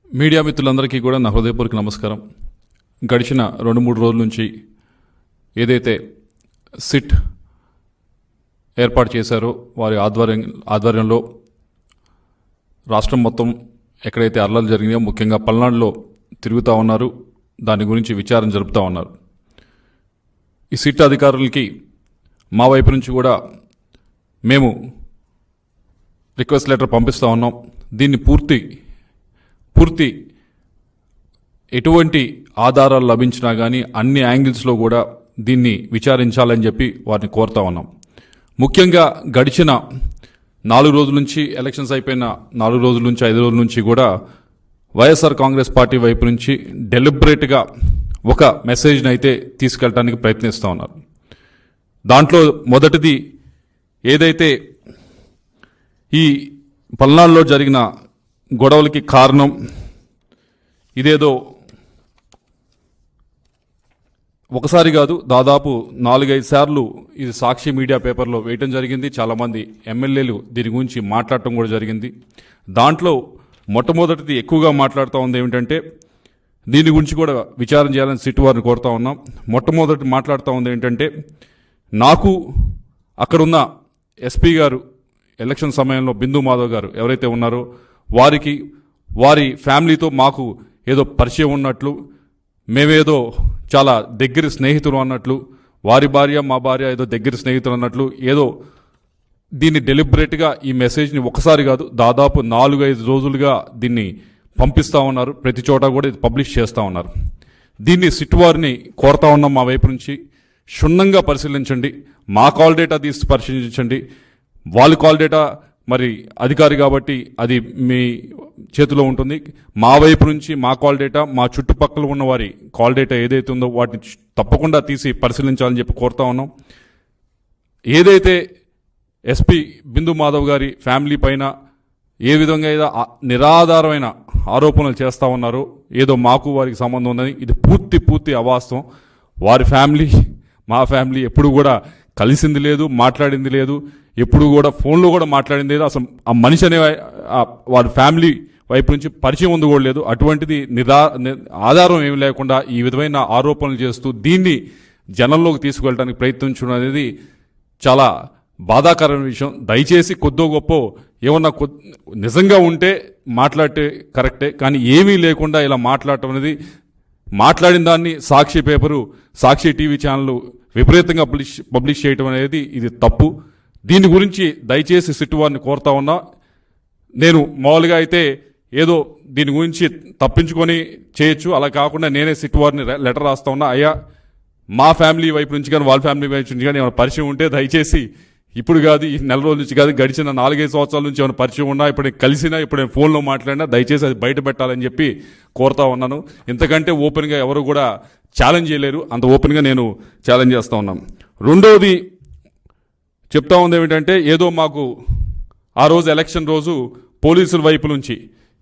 Media మిత్రులందరికీ కూడా నా హృదయపూర్వక నమస్కారం. గడిచిన 2-3 రోజుల నుంచి ఏదైతే సిట్ ఏర్పాటు చేశారో వారి ఆధ్వర్యంలో రాష్ట్రం మొత్తం ఎక్కడైతే అల్లర్లు జరిగినాయో ముఖ్యంగా పల్నాడులో తిరుగుతూ ఉన్నారు. దాని గురించి విచారణ జరుపుతూ ఉన్నారు. ఈ సిట్ అధికారులకి మా వైపు నుంచి కూడా మేము రిక్వెస్ట్ లెటర్ పంపిస్తూ ఉన్నాం. దీన్ని పూర్తి ఎటువంటి ఆధారాలు లభించినా కానీ అన్ని యాంగిల్స్లో కూడా దీన్ని విచారించాలని చెప్పి వారిని కోరుతా ఉన్నాం. ముఖ్యంగా గడిచిన 4 రోజుల నుంచి ఎలక్షన్స్ అయిపోయిన 4 రోజుల నుంచి 5 రోజుల నుంచి కూడా వైఎస్ఆర్ కాంగ్రెస్ పార్టీ వైపు నుంచి డెలిబరేట్గా ఒక మెసేజ్ని అయితే తీసుకెళ్ళడానికి ప్రయత్నిస్తూ ఉన్నారు. దాంట్లో మొదటిది ఏదైతే ఈ పల్నాడులో జరిగిన గొడవలకి కారణం ఇదేదో ఒకసారి కాదు, దాదాపు 4-5 సార్లు ఇది సాక్షి మీడియా పేపర్లో వేయటం జరిగింది. చాలామంది ఎమ్మెల్యేలు దీని గురించి మాట్లాడటం కూడా జరిగింది. దాంట్లో మొట్టమొదటిది ఎక్కువగా మాట్లాడుతూ ఉంది ఏమిటంటే దీని గురించి కూడా విచారణ చేయాలని సిట్ వారిని కోరుతా ఉన్నాం. మొట్టమొదటి మాట్లాడుతూ ఉంది ఏంటంటే నాకు అక్కడున్న ఎస్పీ గారు ఎలక్షన్ సమయంలో బిందు మాధవ్ గారు ఎవరైతే ఉన్నారో వారికి వారి ఫ్యామిలీతో మాకు ఏదో పరిచయం ఉన్నట్లు, మేమేదో చాలా దగ్గర స్నేహితులు అన్నట్లు, వారి భార్య మా భార్య ఏదో దగ్గర స్నేహితులు అన్నట్లు ఏదో దీన్ని డెలిబరేట్గా ఈ మెసేజ్ని ఒకసారి కాదు దాదాపు 4-5 రోజులుగా దీన్ని పంపిస్తూ ఉన్నారు. ప్రతి చోట కూడా ఇది పబ్లిష్ చేస్తూ ఉన్నారు. దీన్ని సిట్ వారిని కోరుతా ఉన్నాం మా వైపు నుంచి క్షుణ్ణంగా పరిశీలించండి. మా కాల్ డేటా తీసి పరిశీలించండి. వాళ్ళ కాల్ డేటా మరి అధికారి కాబట్టి అది మీ చేతిలో ఉంటుంది. మా వైపు నుంచి మా కాల్ డేటా, మా చుట్టుపక్కల ఉన్న వారి కాల్ డేటా ఏదైతే ఉందో వాటిని తప్పకుండా తీసి పరిశీలించాలని చెప్పి కోరుతా ఉన్నాం. ఏదైతే ఎస్పీ బిందు మాధవ్ గారి ఫ్యామిలీ పైన ఏ విధంగా ఏదో నిరాధారమైన ఆరోపణలు చేస్తూ ఉన్నారో, ఏదో మాకు వారికి సంబంధం ఉందని, ఇది పూర్తి అవాస్తవం. వారి ఫ్యామిలీ మా ఫ్యామిలీ ఎప్పుడు కూడా కలిసింది లేదు, మాట్లాడింది లేదు, ఎప్పుడు కూడా ఫోన్లో కూడా మాట్లాడింది లేదు. అసలు ఆ మనిషి అనే వారి ఫ్యామిలీ వైపు నుంచి పరిచయం ఉంది కూడా లేదు. అటువంటిది ఆధారం ఏమి లేకుండా ఈ విధమైన ఆరోపణలు చేస్తూ దీన్ని జనంలోకి తీసుకువెళ్ళడానికి ప్రయత్నించడం అనేది చాలా బాధాకరమైన విషయం. దయచేసి కొద్దో గొప్ప ఏమన్నా నిజంగా ఉంటే మాట్లాడితే కరెక్టే, కానీ ఏమీ లేకుండా ఇలా మాట్లాడటం అనేది, మాట్లాడిన దాన్ని సాక్షి పేపరు, సాక్షి టీవీ ఛానల్ విపరీతంగా పబ్లిష్ చేయటం అనేది ఇది తప్పు. దీని గురించి దయచేసి సిట్ వారిని కోరుతా ఉన్నా. నేను మామూలుగా అయితే ఏదో దీని గురించి తప్పించుకొని చేయొచ్చు, అలా కాకుండా నేనే సిట్ వారిని లెటర్ రాస్తా ఉన్నా. అయ్యా, మా ఫ్యామిలీ వైపు నుంచి కానీ వాళ్ళ ఫ్యామిలీ వైపు నుంచి కానీ ఏమైనా పరిచయం ఉంటే దయచేసి ఇప్పుడు కాదు, ఈ నెల రోజుల నుంచి కాదు, గడిచిన 4-5 సంవత్సరాల నుంచి ఏమైనా పరిచయం ఉన్నా, ఇప్పుడు నేను కలిసినా, ఇప్పుడు నేను ఫోన్లో మాట్లాడినా దయచేసి అది బయట పెట్టాలని చెప్పి కోరుతా ఉన్నాను. ఇంతకంటే ఓపెన్గా ఎవరు కూడా ఛాలెంజ్ చేయలేరు, అంత ఓపెన్గా నేను ఛాలెంజ్ చేస్తూ ఉన్నాను. రెండోది చెప్తా ఉంది ఏమిటంటే ఏదో మాకు ఆ రోజు ఎలక్షన్ రోజు పోలీసుల వైపు నుంచి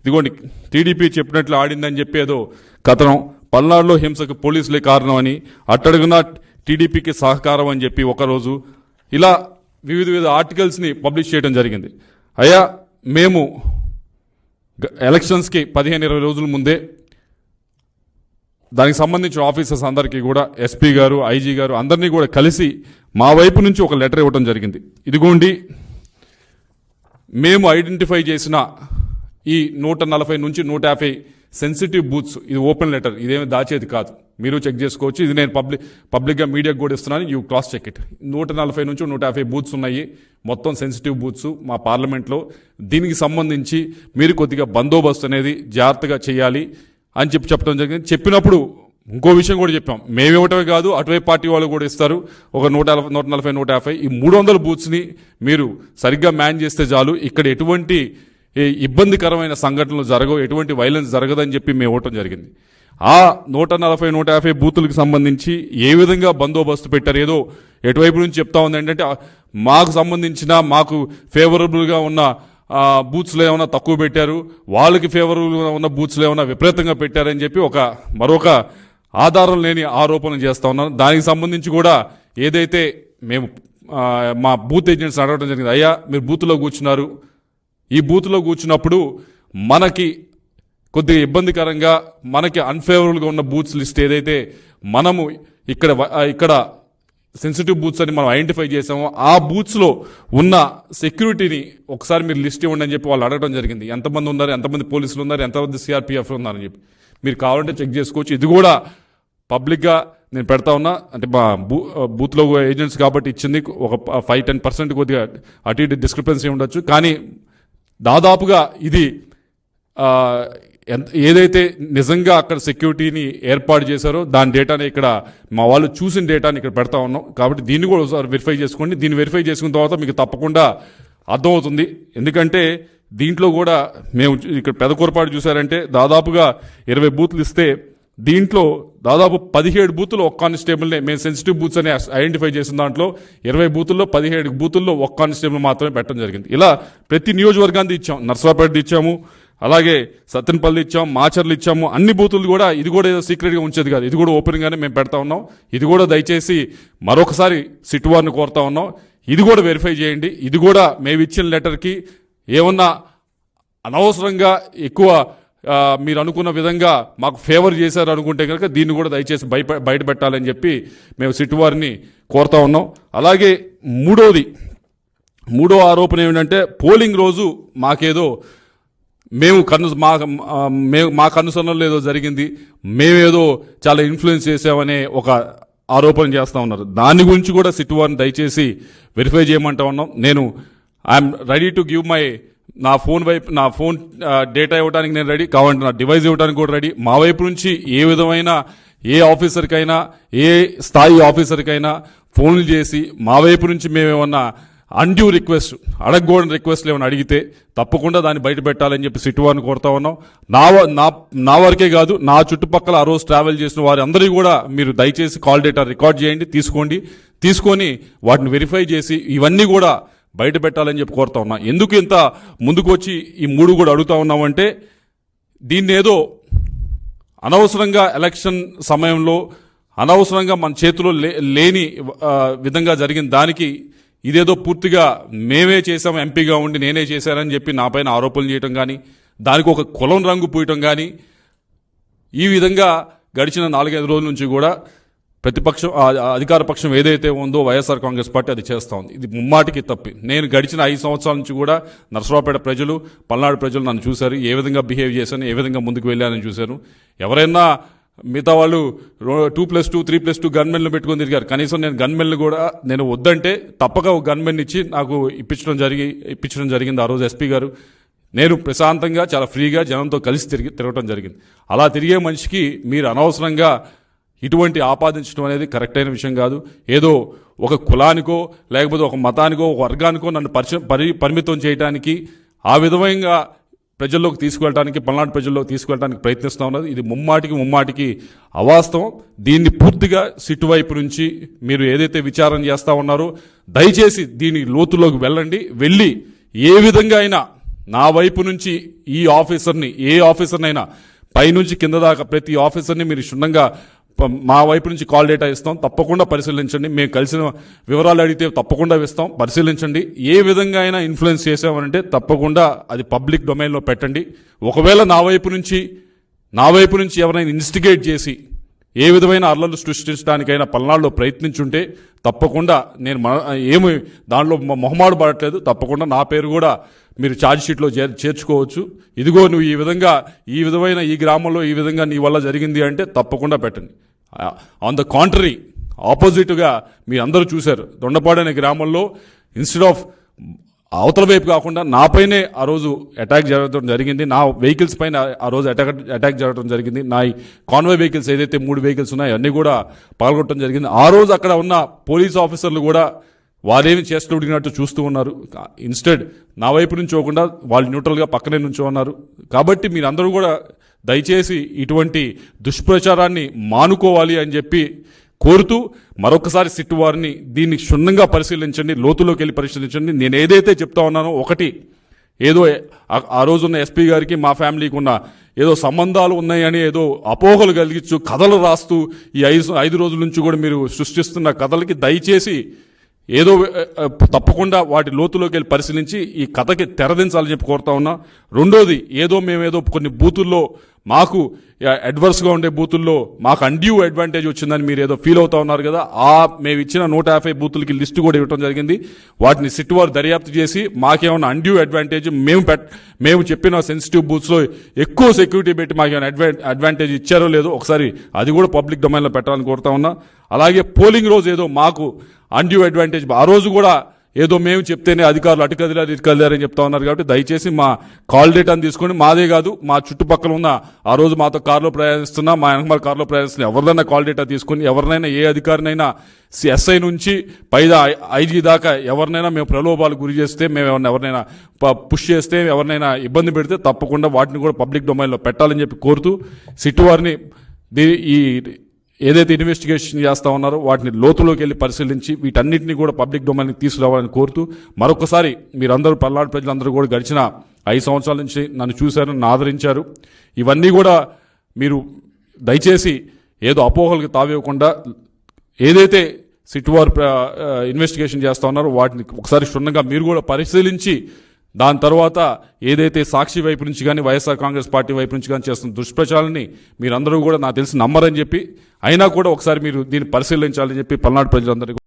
ఇదిగోండి టీడీపీ చెప్పినట్లు ఆడిందని చెప్పి ఏదో కథనం, పల్నాడులో హింసకు పోలీసులే కారణం అని, అట్టడుగున టీడీపీకి సహకారం అని చెప్పి ఒకరోజు ఇలా వివిధ ఆర్టికల్స్ని పబ్లిష్ చేయడం జరిగింది. అయ్యా, మేము ఎలక్షన్స్కి 15-20 రోజుల ముందే దానికి సంబంధించిన ఆఫీసర్స్ అందరికీ కూడా ఎస్పీ గారు, ఐజీ గారు అందరినీ కూడా కలిసి మా వైపు నుంచి ఒక లెటర్ ఇవ్వడం జరిగింది. ఇదిగోండి మేము ఐడెంటిఫై చేసిన ఈ 140 నుంచి 150 సెన్సిటివ్ బూత్స్, ఇది ఓపెన్ లెటర్, ఇదేమి దాచేది కాదు, మీరు చెక్ చేసుకోవచ్చు. ఇది నేను పబ్లిక్గా మీడియాకు కూడా ఇస్తున్నాను, యూ క్రాస్ చెక్ ఇట్. 140 నుంచి 150 బూత్స్ ఉన్నాయి, మొత్తం సెన్సిటివ్ బూత్స్ మా పార్లమెంట్లో. దీనికి సంబంధించి మీరు కొద్దిగా బందోబస్తు అనేది జాగ్రత్తగా చేయాలి అని చెప్పడం జరిగింది. చెప్పినప్పుడు ఇంకో విషయం కూడా చెప్పాం, మేమివ్వటమే కాదు అటువైపు పార్టీ వాళ్ళు కూడా ఇస్తారు, ఒక 140-150 ఈ 300 బూత్స్ని మీరు సరిగ్గా మ్యాన్ చేస్తే చాలు, ఇక్కడ ఎటువంటి ఇబ్బందికరమైన సంఘటనలు జరగవు, ఎటువంటి వైలెన్స్ జరగదని చెప్పి మేము ఇవ్వటం జరిగింది. ఆ 140-150 బూతులకు సంబంధించి ఏ విధంగా బందోబస్తు పెట్టారు, ఏదో ఎటువైపు నుంచి చెప్తా ఉంది ఏంటంటే మాకు సంబంధించిన మాకు ఫేవరబుల్గా ఉన్న బూత్స్లో ఏమైనా తక్కువ పెట్టారు, వాళ్ళకి ఫేవరబుల్గా ఉన్న బూత్స్లో ఏమైనా విపరీతంగా పెట్టారని చెప్పి మరొక ఆధారం లేని ఆరోపణలు చేస్తూ ఉన్నాను. దానికి సంబంధించి కూడా ఏదైతే మేము మా బూత్ ఏజెంట్స్ అడగడం జరిగింది, అయ్యా మీరు బూత్లో కూర్చున్నారు, ఈ బూత్లో కూర్చున్నప్పుడు మనకి కొద్దిగా ఇబ్బందికరంగా మనకి అన్ఫేవరబుల్గా ఉన్న బూత్స్ లిస్ట్ ఏదైతే మనము ఇక్కడ సెన్సిటివ్ బూత్స్ అని మనం ఐడెంటిఫై చేసామో ఆ బూత్స్లో ఉన్న సెక్యూరిటీని ఒకసారి మీరు లిస్ట్ ఇవ్వండి అని చెప్పి వాళ్ళు అడగడం జరిగింది. ఎంతమంది ఉన్నారు, ఎంతమంది పోలీసులు ఉన్నారు, ఎంతమంది సిఆర్పిఎఫ్ ఉన్నారని చెప్పి మీరు కావాలంటే చెక్ చేసుకోవచ్చు. ఇది కూడా పబ్లిక్గా నేను పెడతా ఉన్నా. అంటే మా బూత్లో ఏజెంట్స్ కాబట్టి ఇచ్చింది ఒక 5-10% కొద్దిగా అటు ఇటు డిస్క్రిపెన్సీ ఉండొచ్చు. కానీ దాదాపుగా ఇది ఏదైతే నిజంగా అక్కడ సెక్యూరిటీని ఏర్పాటు చేశారో దాని డేటాని ఇక్కడ మా వాళ్ళు చూసిన డేటాని ఇక్కడ పెడతా ఉన్నాం. కాబట్టి దీన్ని కూడా ఒకసారి వెరిఫై చేసుకోండి. దీన్ని వెరిఫై చేసుకున్న తర్వాత మీకు తప్పకుండా అర్థమవుతుంది. ఎందుకంటే దీంట్లో కూడా మేము ఇక్కడ పెదకూరపాటు చూసారంటే దాదాపుగా 20 బూత్లు ఇస్తే దీంట్లో దాదాపు 17 బూతులు ఒక్క కానిస్టేబుల్నే మేము సెన్సిటివ్ బూత్స్ అని ఐడెంటిఫై చేసిన దాంట్లో 20 బూతుల్లో 17 బూతుల్లో ఒక్క కానిస్టేబుల్ మాత్రమే పెట్టడం జరిగింది. ఇలా ప్రతి నియోజకవర్గాన్ని ఇచ్చాం. నర్సరావుపేట ఇచ్చాము, అలాగే సత్తెనపల్లి ఇచ్చాము, మాచర్లు ఇచ్చాము. అన్ని బూతులు కూడా ఇది కూడా ఏదో సీక్రెట్గా ఉంచేది కాదు, ఇది కూడా ఓపెన్గానే మేము పెడతా ఉన్నాం. ఇది కూడా దయచేసి మరొకసారి సిట్ వారిని కోరుతా ఉన్నాం, ఇది కూడా వెరిఫై చేయండి. ఇది కూడా మేము ఇచ్చిన లెటర్కి ఏమన్నా అనవసరంగా ఎక్కువ మీరు అనుకున్న విధంగా మాకు ఫేవర్ చేశారు అనుకుంటే కనుక దీన్ని కూడా దయచేసి బయట పెట్టాలని చెప్పి మేము సిట్ వారిని కోరుతా ఉన్నాం. అలాగే మూడో ఆరోపణ ఏమిటంటే పోలింగ్ రోజు మాకేదో మా కనుసన్నలో ఏదో జరిగింది, మేమేదో చాలా ఇన్ఫ్లుయెన్స్ చేసామనే ఒక ఆరోపణ చేస్తూ ఉన్నారు. దాని గురించి కూడా సిట్ వారిని దయచేసి వెరిఫై చేయమంటా ఉన్నాం. ఐఎమ్ రెడీ టు గివ్ నా ఫోన్ డేటా ఇవ్వడానికి నేను రెడీ, కావాలంటే నా డివైస్ ఇవ్వడానికి కూడా రెడీ. మా వైపు నుంచి ఏ విధమైన ఏ ఆఫీసర్కైనా ఏ స్థాయి ఆఫీసర్కైనా ఫోన్లు చేసి మా వైపు నుంచి మేమేమన్నా అన్డ్యూ రిక్వెస్ట్ అడగకూడని రిక్వెస్ట్లు ఏమైనా అడిగితే తప్పకుండా దాన్ని బయట పెట్టాలని చెప్పి సిట్ వారిని కోరుతా ఉన్నాం. నా వరకే కాదు, నా చుట్టుపక్కల ఆ రోజు ట్రావెల్ చేసిన వారి అందరికీ కూడా మీరు దయచేసి కాల్ డేటా రికార్డ్ చేయండి, తీసుకొని వాటిని వెరిఫై చేసి ఇవన్నీ కూడా బయట పెట్టాలని చెప్పి కోరుతా ఉన్నా. ఎందుకు ఇంత ముందుకు వచ్చి ఈ 3 కూడా అడుగుతా ఉన్నామంటే దీన్ని ఏదో అనవసరంగా ఎలక్షన్ సమయంలో అనవసరంగా మన చేతిలో లేని విధంగా జరిగిన దానికి ఇదేదో పూర్తిగా మేమే చేసాం, ఎంపీగా ఉండి నేనే చేశానని చెప్పి నా పైన ఆరోపణలు చేయటం కానీ, దానికి ఒక కులం రంగు పూయటం కానీ, ఈ విధంగా గడిచిన 4-5 రోజుల నుంచి కూడా ప్రతిపక్షం అధికార పక్షం ఏదైతే ఉందో వైఎస్ఆర్ కాంగ్రెస్ పార్టీ అది చేస్తూ ఉంది. ఇది ముమ్మాటికి తప్పి. నేను గడిచిన 5 సంవత్సరాల నుంచి కూడా నర్సరావుపేట ప్రజలు, పల్నాడు ప్రజలు నన్ను చూశారు, ఏ విధంగా బిహేవ్ చేశాను, ఏ విధంగా ముందుకు వెళ్ళానని చూశాను. ఎవరైనా మిగతా వాళ్ళు 2+2 3+2 గన్మెన్లు పెట్టుకొని తిరిగారు. కనీసం నేను గన్మెన్లు కూడా నేను వద్దంటే తప్పక ఒక గన్మెన్ ఇచ్చి నాకు ఇప్పించడం జరిగింది ఆ రోజు ఎస్పీ గారు. నేను ప్రశాంతంగా చాలా ఫ్రీగా జనంతో కలిసి తిరగటం జరిగింది. అలా తిరిగే మనిషికి మీరు అనవసరంగా ఇటువంటి ఆపాదించడం అనేది కరెక్ట్ అయిన విషయం కాదు. ఏదో ఒక కులానికో లేకపోతే ఒక మతానికో ఒక వర్గానికో నన్ను పరిమితం చేయడానికి ఆ విధంగా ప్రజల్లోకి తీసుకువెళ్ళడానికి, పల్నాడు ప్రజల్లోకి తీసుకువెళ్ళడానికి ప్రయత్నిస్తూ ఉన్నది. ఇది ముమ్మాటికి అవాస్తవం. దీన్ని పూర్తిగా సిట్టు వైపు నుంచి మీరు ఏదైతే విచారణ చేస్తూ ఉన్నారో దయచేసి దీని లోతులోకి వెళ్ళి ఏ విధంగా అయినా నా వైపు నుంచి ఏ ఆఫీసర్నైనా పైనుంచి కింద దాకా ప్రతి ఆఫీసర్ని మీరు క్షుణ్ణంగా మా వైపు నుంచి కాల్ డేటా ఇస్తాం, తప్పకుండా పరిశీలించండి. మేము కలిసిన వివరాలు అడిగితే తప్పకుండా ఇస్తాం, పరిశీలించండి. ఏ విధంగా అయినా ఇన్ఫ్లుయెన్స్ చేసామనంటే తప్పకుండా అది పబ్లిక్ డొమైన్లో పెట్టండి. ఒకవేళ నా వైపు నుంచి ఎవరైనా ఇన్వెస్టిగేట్ చేసి ఏ విధమైన అల్లర్లు సృష్టించడానికైనా పల్నాడులో ప్రయత్నించుంటే తప్పకుండా నేను ఏమి దానిలో మొహమాడు పడట్లేదు, తప్పకుండా నా పేరు కూడా మీరు ఛార్జ్ షీట్లో చేర్చుకోవచ్చు. ఇదిగో నువ్వు ఈ విధమైన ఈ గ్రామంలో ఈ విధంగా నీ వల్ల జరిగింది అంటే తప్పకుండా పెట్టండి. ఆన్ ద కాంట్రరీ ఆపోజిట్గా మీ అందరూ చూశారు, దొండపాడు అనే గ్రామంలో ఇన్స్టెడ్ ఆఫ్ అవతల వైపు కాకుండా నాపైనే ఆ రోజు అటాక్ జరగడం జరిగింది. నా వెహికల్స్ పైన ఆ రోజు అటాక్ జరగడం జరిగింది. నా కాన్వాయ్ వెహికల్స్ ఏదైతే 3 వెహికల్స్ ఉన్నాయో అన్నీ కూడా పాల్గొనడం జరిగింది. ఆ రోజు అక్కడ ఉన్న పోలీస్ ఆఫీసర్లు కూడా వారేమి చేస్తుడిగినట్టు చూస్తూ ఉన్నారు. ఇన్స్టెడ్ నా వైపు నుంచి పోకుండా వాళ్ళు న్యూట్రల్గా పక్కనే నుంచో ఉన్నారు. కాబట్టి మీరందరూ కూడా దయచేసి ఇటువంటి దుష్ప్రచారాన్ని మానుకోవాలి అని చెప్పి కోరుతూ మరొకసారి సిట్టు వారిని దీన్ని క్షుణ్ణంగా పరిశీలించండి, లోతులోకి వెళ్ళి పరిశీలించండి. నేను ఏదైతే చెప్తా ఉన్నానో ఒకటి ఏదో ఆ రోజున్న ఎస్పీ గారికి మా ఫ్యామిలీకి ఉన్న ఏదో సంబంధాలు ఉన్నాయని ఏదో అపోహలు కలిగించు కథలు రాస్తూ ఈ 5 రోజుల నుంచి కూడా మీరు సృష్టిస్తున్న కథలకి దయచేసి ఏదో తప్పకుండా వాటి లోతులోకి వెళ్ళి పరిశీలించి ఈ కథకి తెరదించాలని చెప్పి కోరుతా ఉన్నా. రెండోది, మేమేదో కొన్ని బూతుల్లో మాకు అడ్వర్స్గా ఉండే బూతుల్లో మాకు అన్డ్యూ అడ్వాంటేజ్ వచ్చిందని మీరు ఏదో ఫీల్ అవుతా ఉన్నారు కదా. మేము ఇచ్చిన 150 బూతులకి లిస్టు కూడా ఇవ్వడం జరిగింది. వాటిని సిట్ వారు దర్యాప్తు చేసి మాకేమన్నా అన్డ్యూ అడ్వాంటేజ్, మేము చెప్పిన సెన్సిటివ్ బూత్స్లో ఎక్కువ సెక్యూరిటీ పెట్టి మాకేమైనా అడ్వాంటేజ్ ఇచ్చారో లేదో ఒకసారి అది కూడా పబ్లిక్ డొమైన్లో పెట్టాలని కోరుతా ఉన్నా. అలాగే పోలింగ్ రోజు ఏదో మాకు అన్డ్యూ అడ్వాంటేజ్, ఆ రోజు కూడా ఏదో మేము చెప్తేనే అధికారులు అటు కదిలారు ఇటు కదిలారని చెప్తా ఉన్నారు. కాబట్టి దయచేసి మా కాల్ డేటాను తీసుకొని, మాదే కాదు మా చుట్టుపక్కల ఉన్న ఆ రోజు మాతో కారులో ప్రయాణిస్తున్నా, మా వెనకమాల కారులో ప్రయాణిస్తున్నా ఎవరిదైనా కాల్ డేటా తీసుకుని ఎవరినైనా, ఏ అధికారినైనా, ఎస్ఐ నుంచి పైదా ఐజీ దాకా ఎవరినైనా మేము ప్రలోభాలు గురి చేస్తే, మేము ఎవరినైనా పుష్ చేస్తే, ఎవరినైనా ఇబ్బంది పెడితే తప్పకుండా వాటిని కూడా పబ్లిక్ డొమైన్లో పెట్టాలని చెప్పి కోరుతూ, సిట్ వారిని ఈ ఏదైతే ఇన్వెస్టిగేషన్ చేస్తా ఉన్నారో వాటిని లోతులోకి వెళ్ళి పరిశీలించి వీటన్నిటిని కూడా పబ్లిక్ డొమైన్కి తీసుకురావాలని కోరుతూ, మరొకసారి మీరందరూ పల్నాడు ప్రజలందరూ కూడా గడిచిన 5 సంవత్సరాల నుంచి నన్ను చూశారు, నన్ను ఆదరించారు. ఇవన్నీ కూడా మీరు దయచేసి ఏదో అపోహలకు తావివ్వకుండా ఏదైతే సిట్ వారు ఇన్వెస్టిగేషన్ చేస్తా ఉన్నారో వాటిని ఒకసారి క్షుణ్ణంగా మీరు కూడా పరిశీలించి, దాని తర్వాత ఏదైతే సాక్షి వైపు నుంచి కానీ వైఎస్ఆర్ కాంగ్రెస్ పార్టీ వైపు నుంచి కానీ చేస్తున్న దుష్ప్రచారాన్ని మీరందరూ కూడా నాకు తెలిసి నమ్మరని చెప్పి, అయినా కూడా ఒకసారి మీరు దీన్ని పరిశీలించాలని చెప్పి పల్నాడు ప్రజలందరికీ